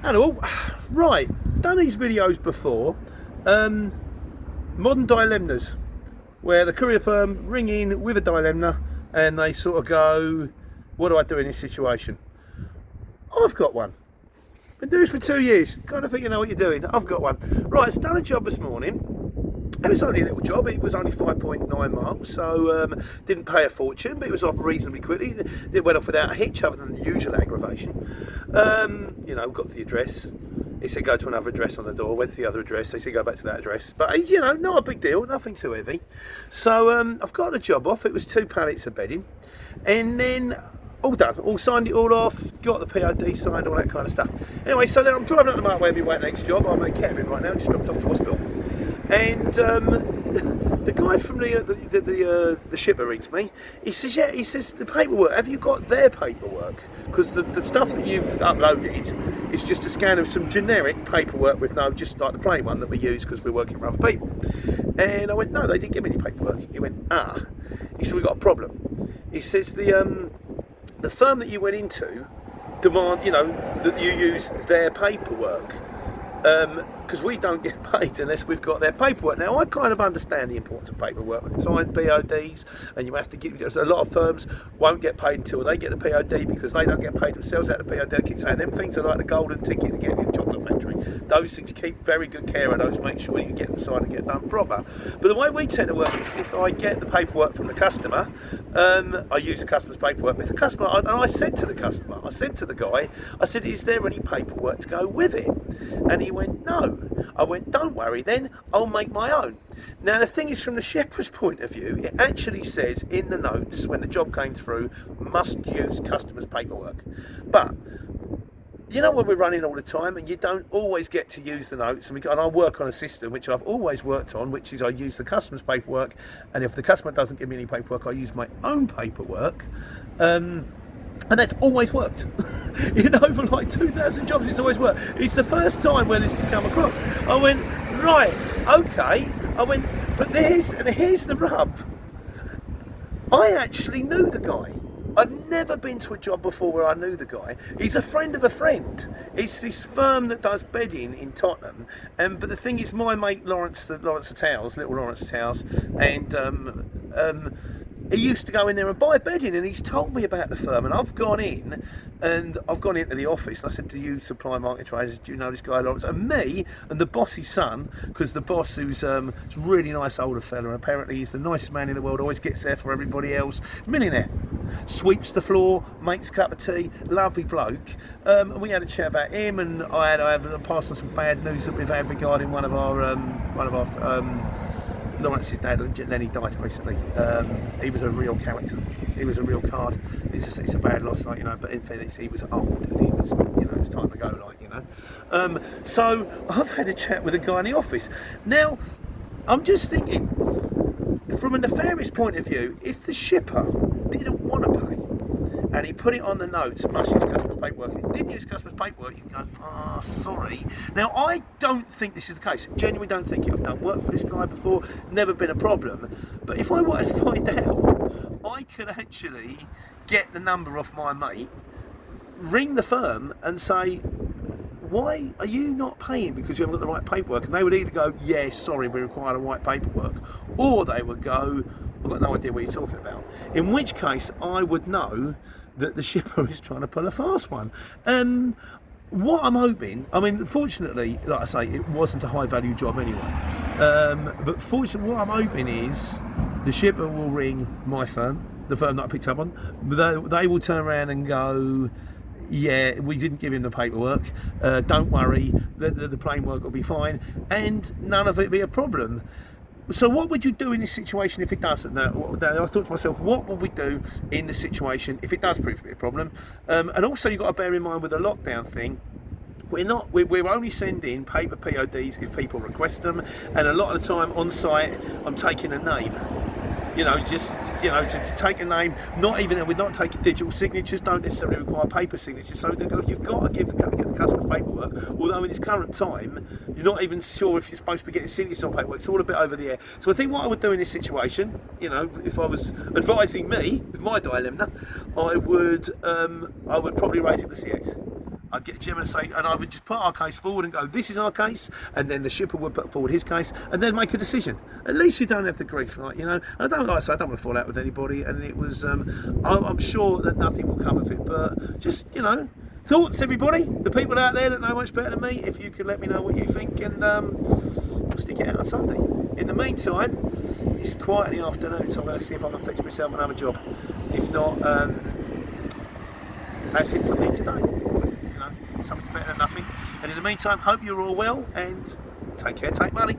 Hello. Right, done these videos before. Modern dilemnas, where the courier firm ring in with a dilemna and they sort of go, what do I do in this situation? I've got one. Been doing this for 2 years. Kind of think you know what you're doing. I've got one. Right, it's done a job this morning. It was only a little job. It was only 5.9 miles, so didn't pay a fortune, but it was off reasonably quickly. It went off without a hitch, other than the usual aggravation. You know, got to the address. He said go to another address on the door. Went to the other address. They said go back to that address. But you know, not a big deal. Nothing too heavy. So I've got the job off. It was 2 pallets of bedding, and then all done. All signed it all off. Got the POD signed, all that kind of stuff. Anyway, so then I'm driving up the motorway on my way to the next job. I'm in Kettering right now. Just dropped off to hospital. And the guy from the shipper rings me. He says, yeah, he says, the paperwork, have you got their paperwork? Because the stuff that you've uploaded is just a scan of some generic paperwork with no, just like the plain one that we use because we're working for other people. And I went, no, they didn't give me any paperwork. He went, ah. He said, we've got a problem. He says, the firm that you went into demand, you know, that you use their paperwork. Because we don't get paid unless we've got their paperwork. Now, I kind of understand the importance of paperwork. We sign PODs, and you have to give. A lot of firms won't get paid until they get the POD because they don't get paid themselves out of the POD. I keep saying them things are like the golden ticket to get in the chocolate factory. Those things, keep very good care of those. Make sure you get them signed and get done proper. But the way we tend to work is if I get the paperwork from the customer, I use the customer's paperwork. If the customer, and I said to the customer, I said to the guy, I said, is there any paperwork to go with it? And he went, no. I went, don't worry then, I'll make my own. Now the thing is, from the shipper's point of view, it actually says in the notes when the job came through, must use customer's paperwork. But you know when we're running all the time and you don't always get to use the notes, and I work on a system which I've always worked on, which is I use the customer's paperwork, and if the customer doesn't give me any paperwork, I use my own paperwork. And that's always worked. You know, for like 2,000 jobs, it's always worked. It's the first time where this has come across. I went, right, okay. I went, but here's the rub. I actually knew the guy. I've never been to a job before where I knew the guy. He's a friend of a friend. It's this firm that does bedding in Tottenham. But the thing is, my mate Lawrence of Towers, little Lawrence of Towers, and he used to go in there and buy bedding, and he's told me about the firm, and I've gone into the office, and I said, do you supply market traders? Do you know this guy Lawrence? And me and the boss's son, because the boss, who's a really nice older fella, and apparently he's the nicest man in the world, always gets there for everybody else, millionaire, sweeps the floor, makes a cup of tea, lovely bloke. And we had a chat about him, and I had passed on some bad news that we've had regarding one of our Lawrence's dad, then he died recently. He was a real character. He was a real card. It's a bad loss, like, you know. But in fairness, he was old, and he was, you know, it was time to go, like, you know. So I've had a chat with a guy in the office. Now, I'm just thinking, from a nefarious point of view, if the shipper didn't want to pay, and he put it on the notes, must use customer's paperwork. If he didn't use customer's paperwork, you can go, oh, sorry. Now, I don't think this is the case. Genuinely don't think it. I've done work for this guy before, never been a problem. But if I wanted to find out, I could actually get the number off my mate, ring the firm and say, why are you not paying because you haven't got the right paperwork? And they would either go, yeah, sorry, we require the right paperwork, or they would go, I've got no idea what you're talking about. In which case, I would know that the shipper is trying to pull a fast one. What I'm hoping, I mean, fortunately, like I say, it wasn't a high value job anyway. But fortunately, what I'm hoping is the shipper will ring my firm, the firm that I picked up on. They will turn around and go, yeah, we didn't give him the paperwork. Don't worry, the plain work will be fine, and none of it be a problem. So what would you do in this situation if it doesn't? Now, I thought to myself, what would we do in the situation if it does prove to be a problem? And also, you've got to bear in mind with the lockdown thing, we're only sending paper PODs if people request them, and a lot of the time on site, I'm taking a name. You know, just, you know, to take a name, we're not taking digital signatures, don't necessarily require paper signatures, so you've got to get the customer's paperwork, although in this current time, you're not even sure if you're supposed to be getting signatures on paperwork, it's all a bit over the air. So I think what I would do in this situation, you know, if I was advising me, with my dilemna, I would probably raise it with CX. I'd get a gentleman to say, and I would just put our case forward and go, this is our case, and then the shipper would put forward his case, and then make a decision. At least you don't have the grief, like, you know. I don't like I say, I don't want to fall out with anybody, and it was, I'm sure that nothing will come of it, but just, you know, thoughts, everybody, the people out there that know much better than me, if you could let me know what you think, and we'll stick it out on Sunday. In the meantime, it's quiet in the afternoon, so I'm going to see if I can fix myself another job. If not, that's it for me today. You know, something's better than nothing. And in the meantime, hope you're all well, and take care, take money.